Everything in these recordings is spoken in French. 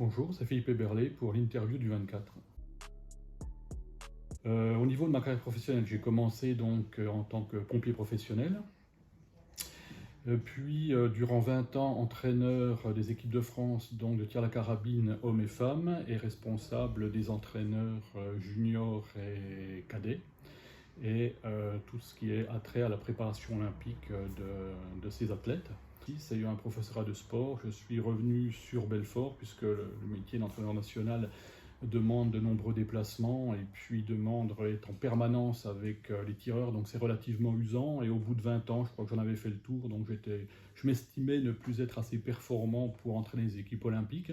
Bonjour, c'est Philippe Eberlé pour l'interview du 24. Au niveau de ma carrière professionnelle, j'ai commencé en tant que pompier professionnel, puis durant 20 ans entraîneur des équipes de France donc de tir à la carabine hommes et femmes et responsable des entraîneurs juniors et cadets et tout ce qui est attrait à la préparation olympique de ces athlètes. C'est eu un professorat de sport, je suis revenu sur Belfort puisque le métier d'entraîneur national demande de nombreux déplacements et puis demande être en permanence avec les tireurs, donc c'est relativement usant. Et au bout de 20 ans, je crois que j'en avais fait le tour, donc je m'estimais ne plus être assez performant pour entraîner les équipes olympiques.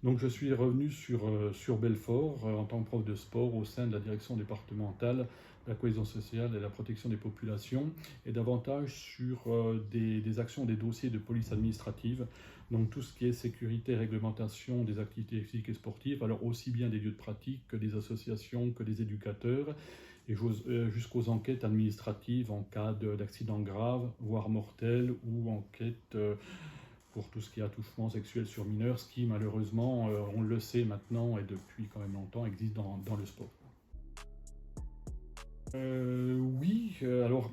Donc je suis revenu sur Belfort en tant que prof de sport au sein de la direction départementale de la cohésion sociale et de la protection des populations et davantage sur des actions, des dossiers de police administrative, donc tout ce qui est sécurité, réglementation des activités physiques et sportives, alors aussi bien des lieux de pratique que des associations, que des éducateurs, et jusqu'aux enquêtes administratives en cas d'accident grave, voire mortel, ou enquêtes pour tout ce qui est attouchement sexuel sur mineurs, ce qui malheureusement, on le sait maintenant et depuis quand même longtemps, existe dans le sport. Oui, alors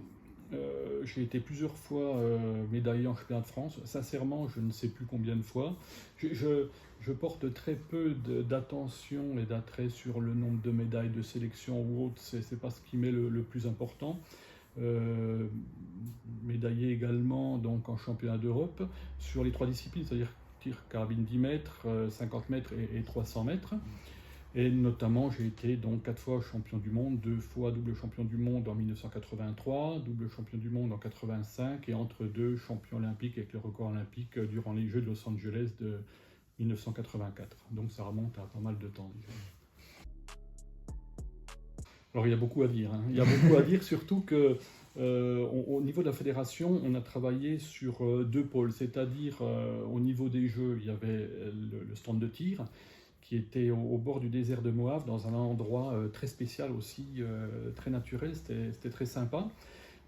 j'ai été plusieurs fois médaillé en championnat de France. Sincèrement, je ne sais plus combien de fois. Je porte très peu d'attention et d'attrait sur le nombre de médailles de sélection ou autre. C'est pas ce qui m'est le plus important. Euh, Médaillé également donc en championnat d'Europe sur les trois disciplines, c'est-à-dire tir carabine 10 mètres, 50 mètres et 300 mètres. Et notamment, j'ai été donc 4 fois champion du monde, 2 fois double champion du monde en 1983, double champion du monde en 85 et entre deux champion olympique avec le record olympique durant les Jeux de Los Angeles de 1984. Donc ça remonte à pas mal de temps déjà. Alors il y a beaucoup à dire, hein. Il y a beaucoup à dire, surtout que au niveau de la fédération, on a travaillé sur deux pôles, c'est-à-dire au niveau des Jeux, il y avait le stand de tir qui était au bord du désert de Moab, dans un endroit très spécial aussi, très naturel, c'était très sympa.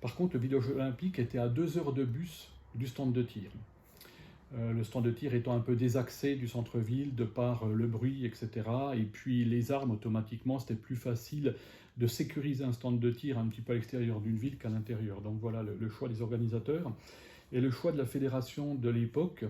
Par contre, le village olympique était à 2 heures de bus du stand de tir. Le stand de tir étant un peu désaxé du centre-ville de par le bruit, etc. Et puis les armes, automatiquement, c'était plus facile de sécuriser un stand de tir un petit peu à l'extérieur d'une ville qu'à l'intérieur. Donc voilà le choix des organisateurs. Et le choix de la fédération de l'époque,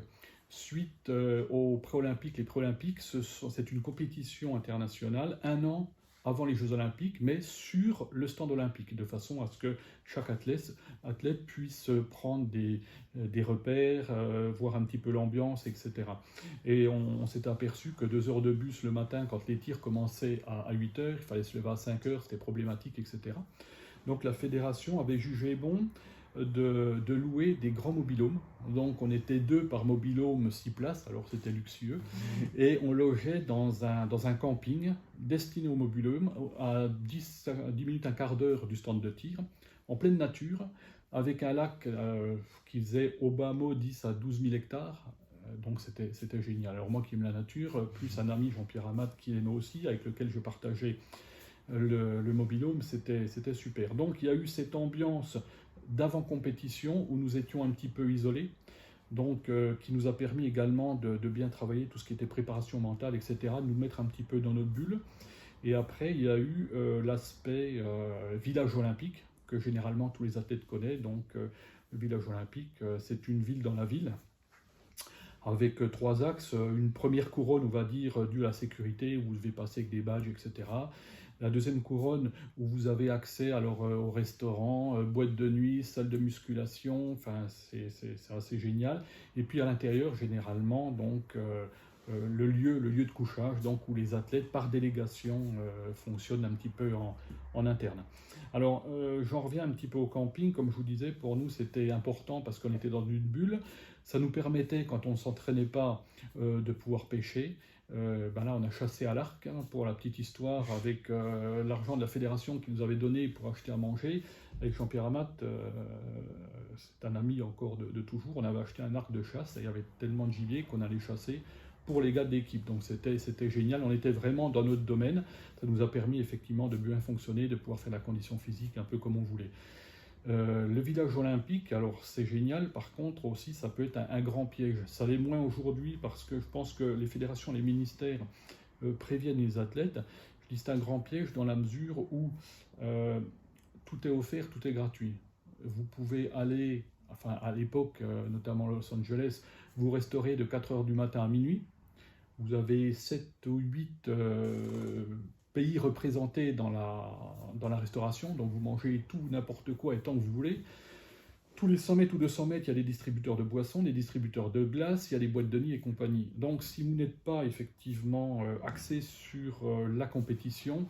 suite aux pré-olympiques. Les pré-olympiques, c'est une compétition internationale, un an avant les Jeux olympiques, mais sur le stand olympique, de façon à ce que chaque athlète puisse prendre des repères, voir un petit peu l'ambiance, etc. Et on s'est aperçu que 2 heures de bus le matin, quand les tirs commençaient à 8 heures, il fallait se lever à 5 heures, c'était problématique, etc. Donc la fédération avait jugé bon de louer des grands mobilhomes. Donc on était 2 par mobilhome, 6 places, alors c'était luxueux. Et on logeait dans un camping destiné aux mobilhomes, à 10 minutes, un quart d'heure du stand de tir, en pleine nature, avec un lac qui faisait au bas mot 10 à 12 000 hectares. Donc c'était génial. Alors moi qui aime la nature, plus un ami Jean-Pierre Amat qui l'aimait aussi, avec lequel je partageais le mobilhome, c'était super. Donc il y a eu cette ambiance d'avant-compétition où nous étions un petit peu isolés, donc qui nous a permis également de bien travailler tout ce qui était préparation mentale, etc., de nous mettre un petit peu dans notre bulle. Et après, il y a eu l'aspect village olympique, que généralement tous les athlètes connaissent. Donc le village olympique, c'est une ville dans la ville, avec 3 axes. Une première couronne, on va dire, due à la sécurité, où vous devez passer avec des badges, etc. La deuxième couronne, où vous avez accès alors, au restaurant, boîte de nuit, salle de musculation, enfin, c'est assez génial. Et puis à l'intérieur, généralement, donc, le lieu de couchage, donc, où les athlètes, par délégation, fonctionnent un petit peu en interne. Alors, j'en reviens un petit peu au camping. Comme je vous disais, pour nous, c'était important parce qu'on était dans une bulle. Ça nous permettait, quand on ne s'entraînait pas, de pouvoir pêcher. Là, on a chassé à l'arc, hein, pour la petite histoire, avec l'argent de la fédération qui nous avait donné pour acheter à manger. Avec Jean-Pierre Amat, c'est un ami encore de toujours, on avait acheté un arc de chasse et il y avait tellement de gibier qu'on allait chasser pour les gars de l'équipe. Donc c'était génial, on était vraiment dans notre domaine. Ça nous a permis effectivement de bien fonctionner, de pouvoir faire la condition physique un peu comme on voulait. Le village olympique, alors c'est génial, par contre aussi ça peut être un grand piège. Ça l'est moins aujourd'hui parce que je pense que les fédérations, les ministères préviennent les athlètes. Je dis c'est un grand piège dans la mesure où tout est offert, tout est gratuit. Vous pouvez aller, enfin à l'époque, notamment Los Angeles, vous resterez de 4 heures du matin à minuit. Vous avez 7 ou 8 pays représentés dans la restauration, donc vous mangez tout, n'importe quoi et tant que vous voulez. Tous les 100 mètres ou 200 mètres, il y a des distributeurs de boissons, des distributeurs de glace, il y a des boîtes de nuit et compagnie. Donc si vous n'êtes pas effectivement axé sur la compétition,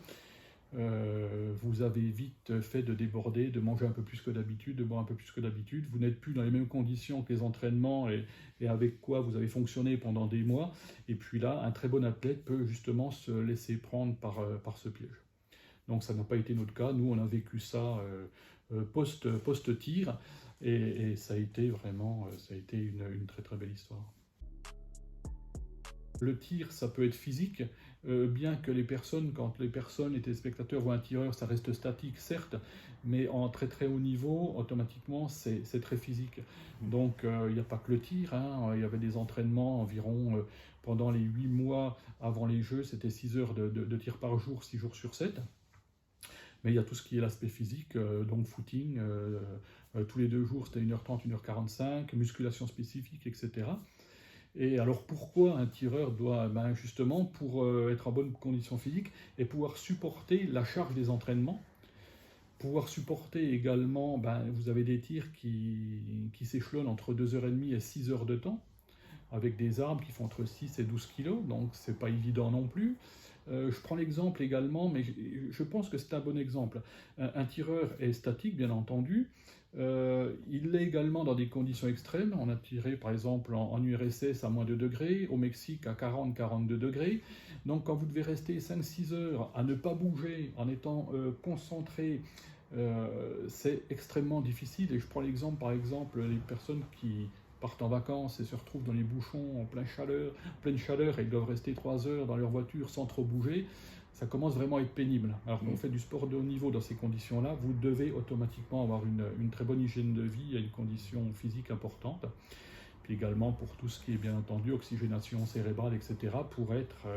vous avez vite fait de déborder, de manger un peu plus que d'habitude, de boire un peu plus que d'habitude. Vous n'êtes plus dans les mêmes conditions que les entraînements et avec quoi vous avez fonctionné pendant des mois. Et puis là, un très bon athlète peut justement se laisser prendre par ce piège. Donc ça n'a pas été notre cas. Nous, on a vécu ça post-tir et ça a été vraiment une très très belle histoire. Le tir, ça peut être physique, bien que quand les personnes, les téléspectateurs voient un tireur, ça reste statique, certes, mais en très très haut niveau, automatiquement, c'est très physique. Donc, il n'y a pas que le tir, hein, il y avait des entraînements environ pendant les 8 mois avant les Jeux, c'était 6 heures de tir par jour, 6 jours sur 7. Mais il y a tout ce qui est l'aspect physique, donc footing, tous les 2 jours, c'était 1h30, 1h45, musculation spécifique, etc. Et alors pourquoi un tireur doit, justement pour être en bonne condition physique et pouvoir supporter la charge des entraînements, pouvoir supporter également, vous avez des tirs qui s'échelonnent entre 2h30 et 6 heures de temps, avec des armes qui font entre 6 et 12 kg, donc c'est pas évident non plus. Je prends l'exemple également, mais je pense que c'est un bon exemple. Un tireur est statique, bien entendu. Il l'est également dans des conditions extrêmes. On a tiré par exemple en URSS à moins 2 degrés, au Mexique à 40-42 degrés. Donc quand vous devez rester 5-6 heures à ne pas bouger en étant concentré, c'est extrêmement difficile. Et je prends l'exemple par exemple les personnes qui partent en vacances et se retrouvent dans les bouchons en pleine chaleur et ils doivent rester 3 heures dans leur voiture sans trop bouger. Ça commence vraiment à être pénible. Alors quand on fait du sport de haut niveau dans ces conditions-là, vous devez automatiquement avoir une très bonne hygiène de vie et une condition physique importante. Puis également pour tout ce qui est bien entendu oxygénation cérébrale, etc., pour être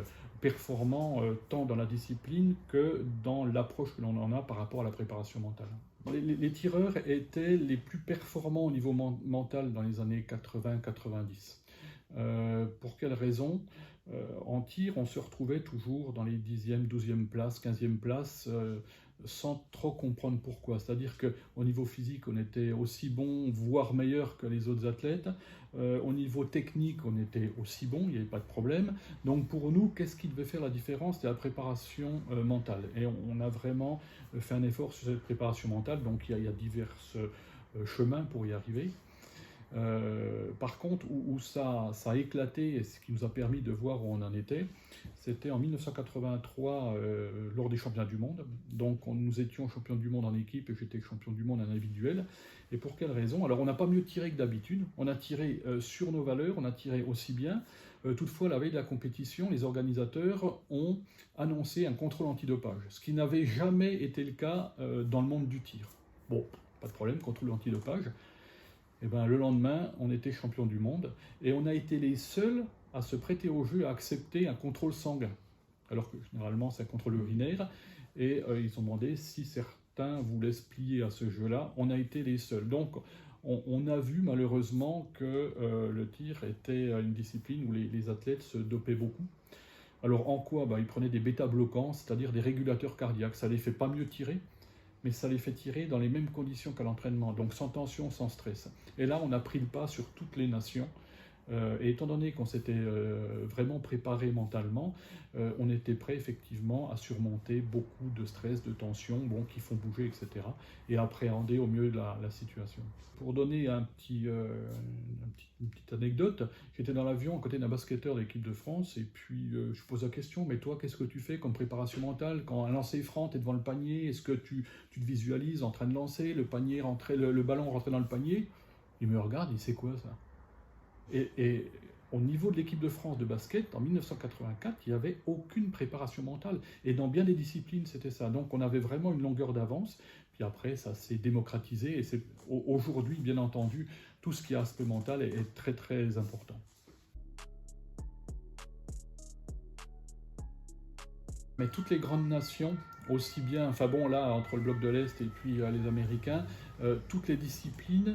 performant tant dans la discipline que dans l'approche que l'on en a par rapport à la préparation mentale. Les tireurs étaient les plus performants au niveau mental dans les années 80-90. Pour quelle raison ? En tir, on se retrouvait toujours dans les 10e, 12e places, 15e places, sans trop comprendre pourquoi. C'est-à-dire qu'au niveau physique, on était aussi bon, voire meilleur que les autres athlètes. Au niveau technique, on était aussi bon, il n'y avait pas de problème. Donc pour nous, qu'est-ce qui devait faire la différence ? C'était la préparation mentale. Et on a vraiment fait un effort sur cette préparation mentale. Donc il y a divers chemins pour y arriver. Par contre, où ça a éclaté, et ce qui nous a permis de voir où on en était, c'était en 1983 lors des championnats du monde. Donc nous étions champions du monde en équipe et j'étais champion du monde en individuel. Et pour quelle raison ? Alors on n'a pas mieux tiré que d'habitude, on a tiré sur nos valeurs, on a tiré aussi bien. Toutefois, la veille de la compétition, les organisateurs ont annoncé un contrôle antidopage, ce qui n'avait jamais été le cas dans le monde du tir. Bon, pas de problème, contrôle antidopage. Et le lendemain, on était champion du monde et on a été les seuls à se prêter au jeu, à accepter un contrôle sanguin. Alors que généralement, c'est un contrôle urinaire. Et ils ont demandé si certains voulaient se plier à ce jeu-là. On a été les seuls. Donc, on a vu malheureusement que le tir était une discipline où les athlètes se dopaient beaucoup. Alors, en quoi ? Ils prenaient des bêta-bloquants, c'est-à-dire des régulateurs cardiaques. Ça ne les fait pas mieux tirer, mais ça les fait tirer dans les mêmes conditions qu'à l'entraînement, donc sans tension, sans stress. Et là, on a pris le pas sur toutes les nations. Et étant donné qu'on s'était vraiment préparé mentalement, on était prêt effectivement à surmonter beaucoup de stress, de tensions, qui font bouger, etc. et appréhender au mieux la situation. Pour donner une petite anecdote, j'étais dans l'avion à côté d'un basketteur de l'équipe de France et puis je pose la question, mais toi, qu'est-ce que tu fais comme préparation mentale quand un lancer franc, tu es devant le panier, est-ce que tu te visualises en train de lancer, le ballon rentrer dans le panier ? Il me regarde, il sait quoi ça ? Et au niveau de l'équipe de France de basket, en 1984, il n'y avait aucune préparation mentale. Et dans bien des disciplines, c'était ça. Donc on avait vraiment une longueur d'avance. Puis après, ça s'est démocratisé, et aujourd'hui, bien entendu, tout ce qui est aspect mental est très très important. Mais toutes les grandes nations, aussi bien, enfin bon là, entre le bloc de l'Est et puis les Américains, toutes les disciplines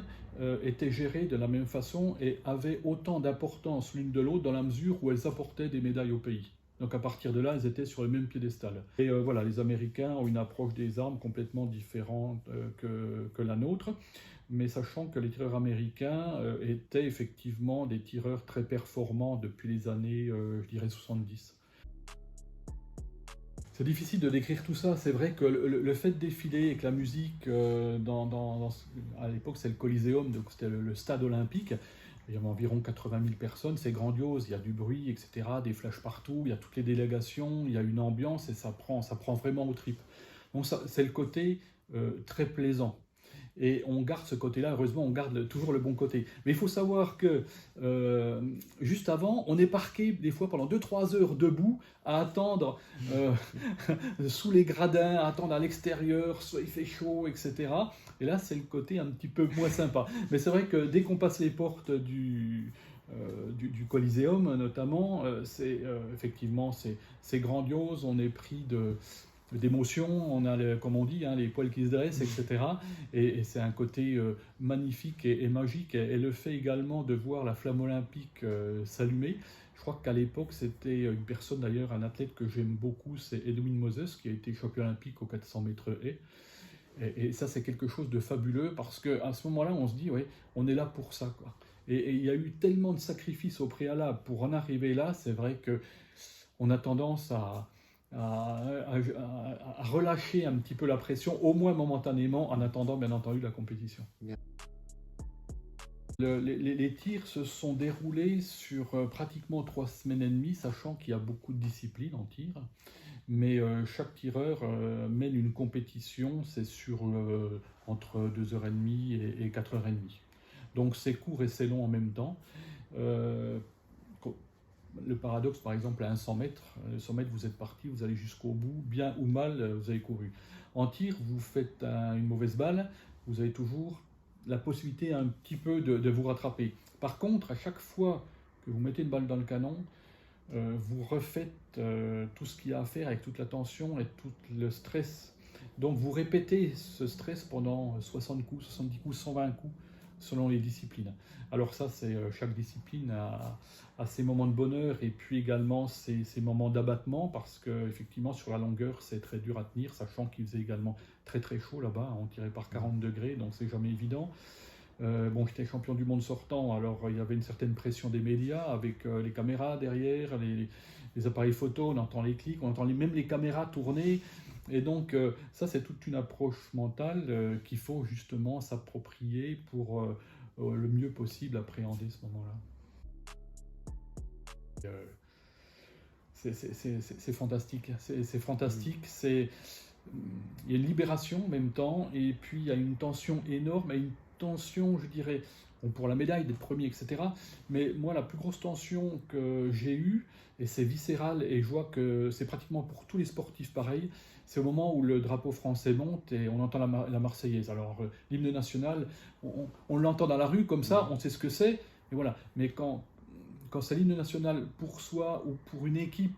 étaient gérées de la même façon et avaient autant d'importance l'une de l'autre dans la mesure où elles apportaient des médailles au pays. Donc à partir de là, elles étaient sur le même piédestal. Et voilà, les Américains ont une approche des armes complètement différente que la nôtre, mais sachant que les tireurs américains étaient effectivement des tireurs très performants depuis les années, je dirais, 70. C'est difficile de décrire tout ça. C'est vrai que le fait de défiler avec la musique, à l'époque c'est le Coliseum, donc c'était le stade olympique, il y avait environ 80 000 personnes, c'est grandiose, il y a du bruit, etc., des flashs partout, il y a toutes les délégations, il y a une ambiance et ça prend vraiment aux tripes. Donc c'est le côté très plaisant. Et on garde ce côté-là, heureusement, on garde toujours le bon côté. Mais il faut savoir que, juste avant, on est parqué des fois pendant 2-3 heures debout à attendre sous les gradins, à attendre à l'extérieur, soit il fait chaud, etc. Et là, c'est le côté un petit peu moins sympa. Mais c'est vrai que dès qu'on passe les portes du Coliseum, notamment, effectivement, c'est grandiose, on est pris d'émotion, on a, comme on dit, les poils qui se dressent, etc. Et c'est un côté magnifique et magique. Et le fait également de voir la flamme olympique s'allumer. Je crois qu'à l'époque, c'était une personne, d'ailleurs, un athlète que j'aime beaucoup, c'est Edwin Moses, qui a été champion olympique aux 400 mètres haies. Et ça, c'est quelque chose de fabuleux, parce qu'à ce moment-là, on se dit, ouais, on est là pour ça, quoi. Et il y a eu tellement de sacrifices au préalable pour en arriver là, c'est vrai qu'on a tendance à relâcher un petit peu la pression, au moins momentanément, en attendant bien entendu la compétition. Les tirs se sont déroulés sur pratiquement 3 semaines et demie, sachant qu'il y a beaucoup de disciplines en tir. Mais chaque tireur mène une compétition, c'est entre 2h30 et 4h30. Donc c'est court et c'est long en même temps. Le paradoxe, par exemple, à un 100 mètres, 100 mètres, vous êtes parti, vous allez jusqu'au bout, bien ou mal, vous avez couru. En tir, vous faites une mauvaise balle, vous avez toujours la possibilité un petit peu de vous rattraper. Par contre, à chaque fois que vous mettez une balle dans le canon, vous refaites tout ce qu'il y a à faire avec toute la tension et tout le stress. Donc vous répétez ce stress pendant 60 coups, 70 coups, 120 coups, selon les disciplines. Alors ça, c'est chaque discipline a ses moments de bonheur et puis également ses moments d'abattement, parce que effectivement sur la longueur c'est très dur à tenir, sachant qu'il faisait également très très chaud là-bas, on tirait par 40 degrés, donc c'est jamais évident. Bon, j'étais champion du monde sortant, alors il y avait une certaine pression des médias avec les caméras derrière, les appareils photo, on entend les clics, on entend même les caméras tourner. Et donc ça, c'est toute une approche mentale qu'il faut justement s'approprier pour le mieux possible appréhender ce moment-là. C'est fantastique, c'est fantastique, il y a une libération en même temps, et puis il y a une tension énorme, et une tension, je dirais, bon, pour la médaille d'être premier, etc. Mais moi, la plus grosse tension que j'ai eue, et c'est viscéral, et je vois que c'est pratiquement pour tous les sportifs pareil, c'est au moment où le drapeau français monte et on entend la Marseillaise. Alors, l'hymne national, on l'entend dans la rue comme ça, on sait ce que c'est, et voilà. Mais quand c'est l'hymne national pour soi ou pour une équipe,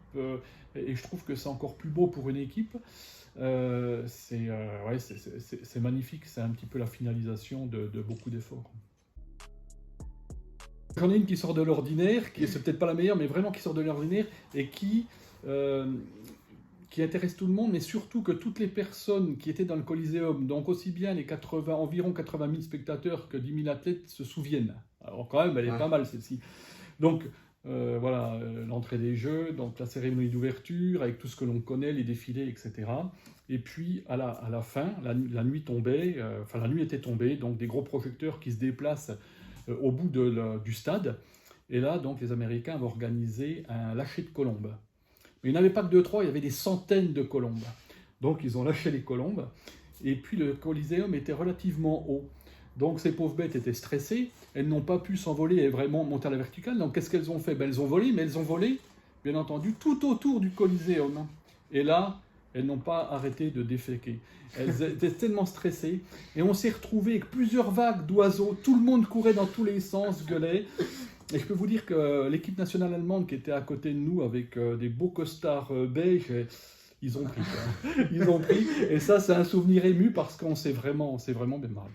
et je trouve que c'est encore plus beau pour une équipe, c'est magnifique, c'est un petit peu la finalisation de beaucoup d'efforts. J'en ai une qui sort de l'ordinaire, c'est peut-être pas la meilleure, mais vraiment qui sort de l'ordinaire et qui intéresse tout le monde, mais surtout que toutes les personnes qui étaient dans le Coliseum, donc aussi bien les environ 80 000 spectateurs que 10 000 athlètes, se souviennent. Alors quand même, elle est pas mal celle-ci. Donc voilà, l'entrée des Jeux, donc la cérémonie d'ouverture, avec tout ce que l'on connaît, les défilés, etc. Et puis à la fin, la nuit tombait, la nuit était tombée, donc des gros projecteurs qui se déplacent au bout du stade. Et là, donc, les Américains avaient organisé un lâcher de colombes. Mais il n'y en avait pas que 2-3, il y avait des centaines de colombes. Donc ils ont lâché les colombes. Et puis le Coliseum était relativement haut. Donc ces pauvres bêtes étaient stressées, elles n'ont pas pu s'envoler et vraiment monter à la verticale. Donc qu'est-ce qu'elles ont fait? Elles ont volé, mais elles ont volé, bien entendu, tout autour du Coliseum. Et là, elles n'ont pas arrêté de déféquer. Elles étaient tellement stressées. Et on s'est retrouvés avec plusieurs vagues d'oiseaux. Tout le monde courait dans tous les sens, gueulait. Et je peux vous dire que l'équipe nationale allemande qui était à côté de nous avec des beaux costards beiges, ils ont pris. Ils ont pris. Et ça, c'est un souvenir ému parce qu'on s'est vraiment bien marré.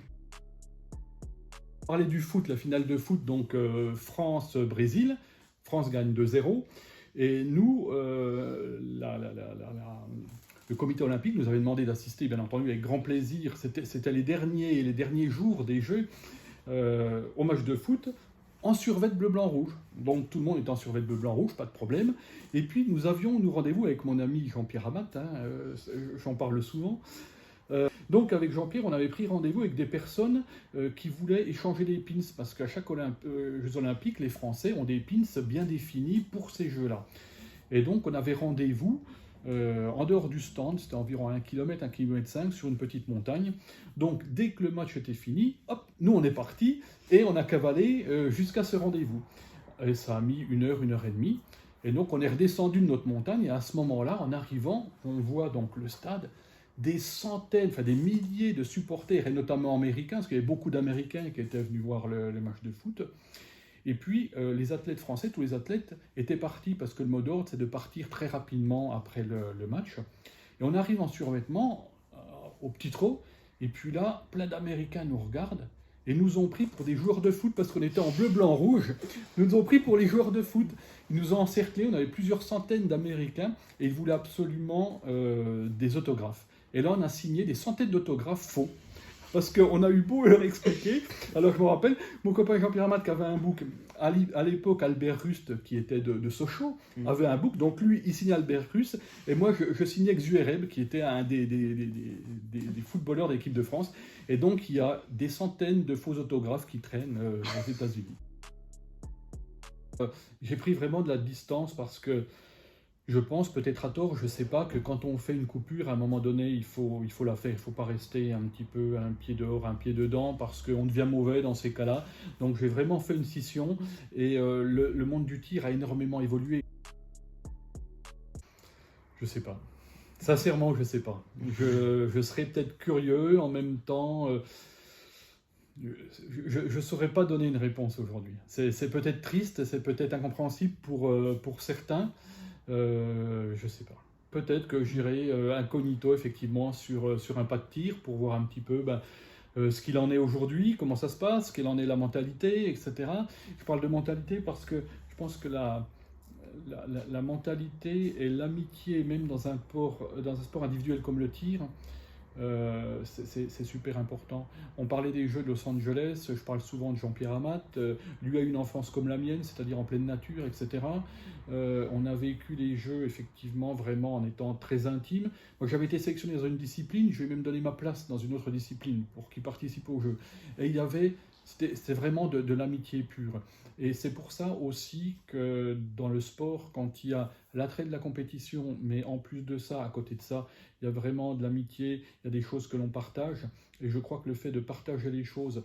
On parlait du foot, la finale de foot, donc France-Brésil. France gagne 2-0. Et nous, le comité olympique nous avait demandé d'assister, bien entendu, avec grand plaisir. C'était les derniers jours des Jeux au match de foot en survêt bleu, blanc, rouge. Donc tout le monde était en survêt bleu, blanc, rouge, pas de problème. Et puis nous avions rendez-vous avec mon ami Jean-Pierre Amat, j'en parle souvent. Donc avec Jean-Pierre, on avait pris rendez-vous avec des personnes qui voulaient échanger des pins, parce qu'à chaque Jeux Olympiques, les Français ont des pins bien définis pour ces Jeux-là. Et donc on avait rendez-vous en dehors du stand, c'était environ 1 km, 1,5 km sur une petite montagne. Donc dès que le match était fini, hop, nous on est partis et on a cavalé jusqu'à ce rendez-vous. Et ça a mis 1 heure, 1 heure et demie. Et donc on est redescendu de notre montagne et à ce moment-là, en arrivant, on voit donc le stade, des centaines, enfin des milliers de supporters, et notamment américains, parce qu'il y avait beaucoup d'Américains qui étaient venus voir le match de foot. Et puis, les athlètes français, tous les athlètes étaient partis, parce que le mot d'ordre, c'est de partir très rapidement après le match. Et on arrive en survêtement, au petit trot, et puis là, plein d'Américains nous regardent, et nous ont pris pour des joueurs de foot, parce qu'on était en bleu, blanc, rouge. Ils nous ont pris pour les joueurs de foot. Ils nous ont encerclés, on avait plusieurs centaines d'Américains, et ils voulaient absolument des autographes. Et là, on a signé des centaines d'autographes faux. Parce qu'on a eu beau leur expliquer. Alors je me rappelle, mon copain Jean-Pierre Amat qui avait un book, à l'époque Albert Rust, qui était de Sochaux, avait un book. Donc lui, il signait Albert Rust, et moi je signais Xuereb, qui était un des footballeurs de l'équipe de France. Et donc il y a des centaines de faux autographes qui traînent aux États-Unis. J'ai pris vraiment de la distance parce que je pense, peut-être à tort, je ne sais pas, que quand on fait une coupure, à un moment donné, il faut la faire. Il ne faut pas rester un petit peu un pied dehors, un pied dedans, parce qu'on devient mauvais dans ces cas-là. Donc j'ai vraiment fait une scission, et le monde du tir a énormément évolué. Je ne sais pas. Sincèrement, je ne sais pas. Je serais peut-être curieux, en même temps... je ne saurais pas donner une réponse aujourd'hui. C'est peut-être triste, c'est peut-être incompréhensible pour certains. Je sais pas. Peut-être que j'irai incognito effectivement sur un pas de tir pour voir un petit peu ce qu'il en est aujourd'hui, comment ça se passe, quelle en est la mentalité, etc. Je parle de mentalité parce que je pense que la mentalité et l'amitié, même dans un sport individuel comme le tir, c'est super important. On parlait des Jeux de Los Angeles, je parle souvent de Jean-Pierre Amat, lui a eu une enfance comme la mienne, c'est-à-dire en pleine nature, etc. On a vécu les Jeux effectivement vraiment en étant très intime. Moi j'avais été sélectionné dans une discipline, je lui ai même donné ma place dans une autre discipline pour qu'il participe aux Jeux. Et c'était vraiment de l'amitié pure. Et c'est pour ça aussi que dans le sport, quand il y a l'attrait de la compétition, mais en plus de ça, à côté de ça, il y a vraiment de l'amitié, il y a des choses que l'on partage. Et je crois que le fait de partager les choses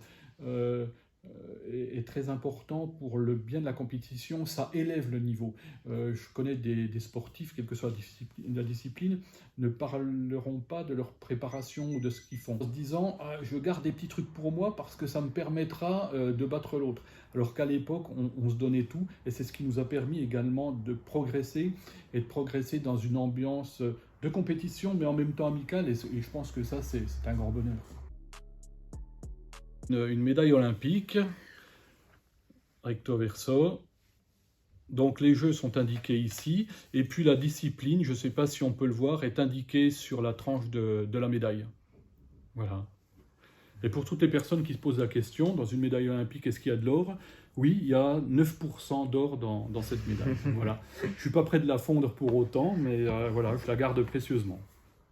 est très important pour le bien de la compétition. Ça élève le niveau. Je connais des sportifs, quelle que soit la discipline, ne parleront pas de leur préparation ou de ce qu'ils font, en se disant je garde des petits trucs pour moi parce que ça me permettra de battre l'autre. Alors qu'à l'époque, on se donnait tout, et c'est ce qui nous a permis également de progresser, et de progresser dans une ambiance de compétition, mais en même temps amicale, et je pense que ça, c'est un grand bonheur. Une médaille olympique, recto verso. Donc les jeux sont indiqués ici, et puis la discipline, je ne sais pas si on peut le voir, est indiquée sur la tranche de la médaille. Voilà. Et pour toutes les personnes qui se posent la question, dans une médaille olympique, est-ce qu'il y a de l'or? Oui, il y a 9% d'or dans cette médaille. Voilà. Je ne suis pas prêt de la fondre pour autant, mais voilà, je la garde précieusement.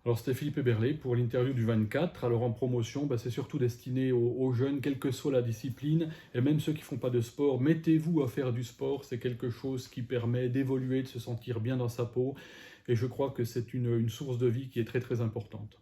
Alors c'était Philippe Eberlé pour l'interview du 24. Alors en promotion, c'est surtout destiné aux jeunes, quelle que soit la discipline, et même ceux qui ne font pas de sport, mettez-vous à faire du sport, c'est quelque chose qui permet d'évoluer, de se sentir bien dans sa peau, et je crois que c'est une source de vie qui est très très importante.